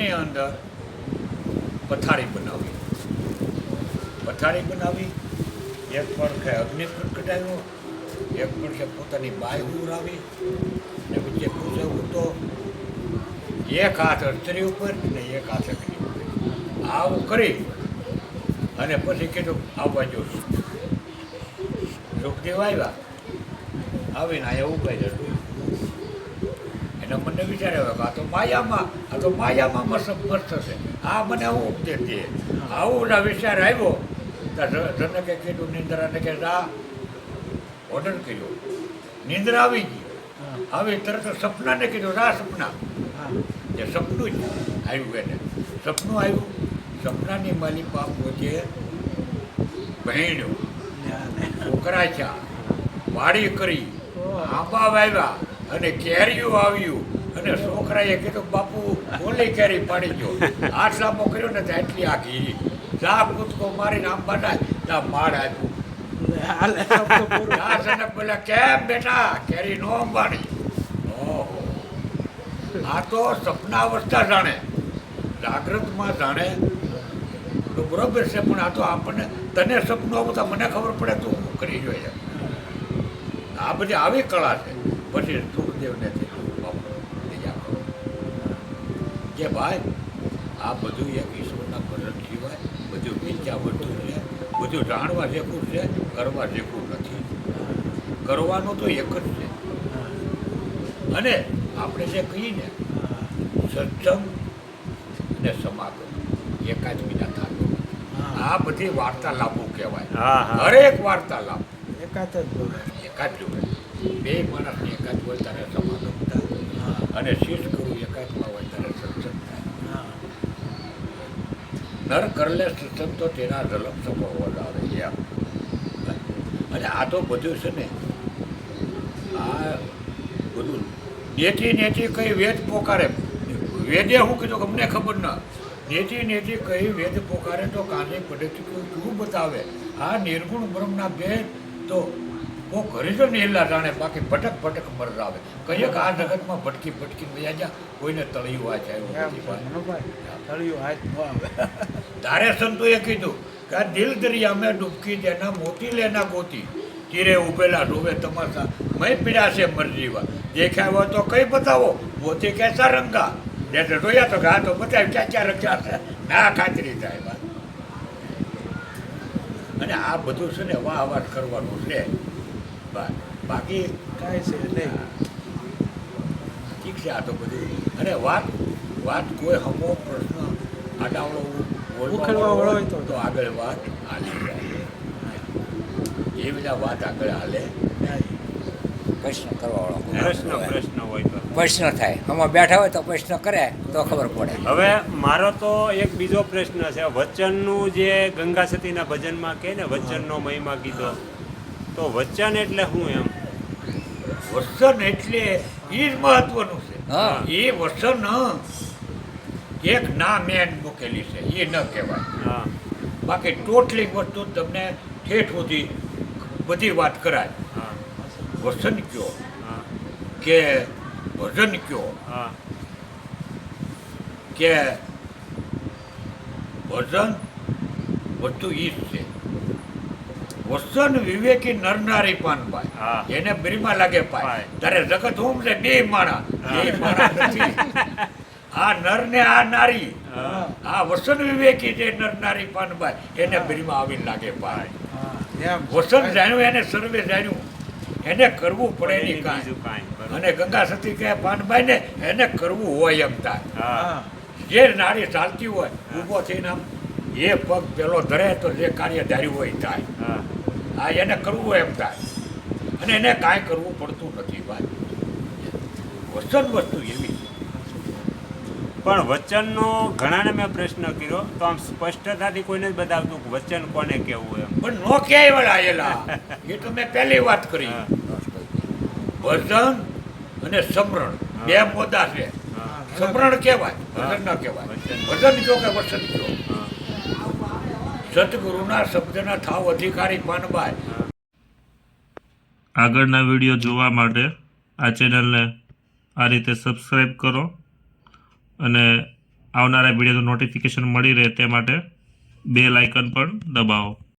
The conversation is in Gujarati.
સપનાની અંદર પથારી બનાવી. એક પડખે અગ્નિ પ્રગટાવ્યો, એક પડખે પોતાની બાય ઉરાવી, ને વચ્ચે પૂછવું તો એક હાથ અર્ચરી ઉપર ને એક હાથ અગ્નિ ઉપર. આવું કરી અને પછી કીધું આવવા જો. સુખદેવ આવ્યા, આવીને અહીંયા ઉભા જતું. એનો મને વિચાર આવ્યો કે આ તો માયામાં મસ્ત છે. આ મને આવું ઉપદેશ દે. આવું વિચાર આવ્યો તો જનકે કીધું નિંદ્રાને કે આ ઓર્ડર કર્યો. નિંદ્રા આવી ગઈ. આવી તરત સપનાને કીધું આ સપના. જે સપનું જ આવ્યું એને. સપનું આવ્યું. સપનાની માલિકા પોતે બહેણ્યું, છોકરા છે, વાડી કરી, આંબા વાવ્યા અને કેરીઓ આવ્યું. અને છોકરાએ કીધું બાપુ ઓલી કેરી પાડી ગયો. હાથ લાંબો કર્યો ને તો એટલી આ ઘીરી. જા કૂદકો મારીને આંબાના ત્યાં માળ આપ્યું. બોલે કેમ બેટા કેરી નો અંબાણી? ઓહો, આ તો સપના અવસ્થા જાણે, જાગ્રતમાં જાણે તો બરોબર છે, પણ આ તો આપણને તને સપનું આવતા મને ખબર પડે તું શું કરી જોઈએ. આ બધી આવી કળા છે. પછી સુખદેવને કે ભાઈ આ બધું એક ઈશ્વરના ભજન સિવાય બધું વિચારતું છે, બધું જાણવા જેવું છે, કરવા જેવું નથી. કરવાનું તો એક જ છે. અને આપણે જે કહીએ ને સત્સંગ અને સમાગમ એકાત્મીના થાય. આ બધી વાર્તાલાપો કહેવાય. હરેક વાર્તાલાપ એકાદ જ હોય. બે માણસની એકાદ હોય ત્યારે સમાગમ થાય, અને શીશ કરવું એકાદમાં હોય ત્યારે સત્સંગ થાય. નર કરલે સત્સંગ તો તેના જલમ સફળ વધારે એમ. અને આ તો બધું છે ને, આ બધું નેથી કઈ વેદ પોકારે. વેદે હું કીધું કે અમને ખબર ના. નેથી કઈ વેદ પોકારે તો કાને પદ્ધતિ શું બતાવે. આ નિર્ગુણ બ્રહ્મના ભેદ તો કોઈ ઘરે તો નેલા જાણે, બાકી ભટક મરરાવે. કહીએ કે આ જગતમાં ભટકી વયા જા, કોઈને તળિયું આ જાય. તારે સંતોએ કીધું કે આ દિલ દરિયા મેં ડૂબકી દેના મોતી લેના ગોતી, તીરે ઉભેલા ડૂબે તમાશા મય પીડા છે મરજીવા. દેખ્યા હોય તો કઈ બતાવો, મોતી કેસા રંગા. એટલે જોયા તો કે આ તો બતાવ્યું ક્યાં રંગા છે. ના ખાતરી થાય. અને આ બધું છે ને વાહ કરવાનું છે. બાકી કાંઈ છે નહીં. ઠીક છે આ તો બધું. અને વાત કોઈ હમો પ્રશ્ન આડાવડો બોલવા હોય તો આગળ વાત હાલી જાય. એ બધા વાત આગળ હાલે. પ્રશ્ન કરવાવાળો પ્રશ્ન હોય તો પ્રશ્ન થાય. આમાં બેઠા હોય તો પ્રશ્ન કરે તો ખબર પડે. હવે મારો તો એક બીજો પ્રશ્ન છે. વચનનું જે ગંગા સતીના ભજનમાં કહે ને, વચનનો મહિમા કીધો, તો વચન એટલે શું એમ? વચન એટલે એ જ મહત્વનું છે. એ વચન એક ના મેન મૂકેલી છે એ ન કહેવાય. બાકી ટોટલી વસ્તુ તમને ઠેઠ સુધી બધી વાત કરાય. વચન કયો કે ભજન કયો કે ભજન બધું ઈ જ છે. વસન વિવેકી નરનારી પાનભાઈ, એને બ્રીમાં લાગે પાય. તારે જગત હોમ છે બે માણા નથી. આ નર ને આ નારી, આ વસન વિવેકી જે નરનારી પાનભાઈ, એને બ્રીમાં આવીને લાગે પાય. વસન જાણ્યું એને સર્વે જાણ્યું, એને કરવું પડે નહીં કાંઈ. અને ગંગા સતી કહે પાનભાઈ ને એને કરવું હોય એમ થાય. જે નારી ચાલતી હોય ઊભો થઈને આમ એ પગ પેલો ધરે તો જે કાર્ય ધાર્યું હોય થાય. હા, એને કરવું એમ થાય. અને એને કાંઈ કરવું પડતું નથી ભાઈ. વચન વસ્તુ એવી. પણ વચનનો ઘણાને મેં પ્રશ્ન કર્યો તો આમ સ્પષ્ટતાથી કોઈને જ બતાવતું કે વચન કોને કહેવું એમ. પણ નો ક્યાંય વળા આયેલા. એ તો મેં પહેલી વાત કરી. વચન અને સમરણ બે મોદા છે. સમરણ કહેવાય, વચન ન કહેવાય. વચન કયો કે વચન કયો. સદગુરુના શબ્દના થાવ અધિકારી પાનભાઈ. આગળના વિડીયો જોવા માટે આ ચેનલને આ રીતે સબસ્ક્રાઈબ કરો અને આવનારા વિડીયોનું નોટિફિકેશન મળી રહે તે માટે બેલ આઇકન પણ દબાવો.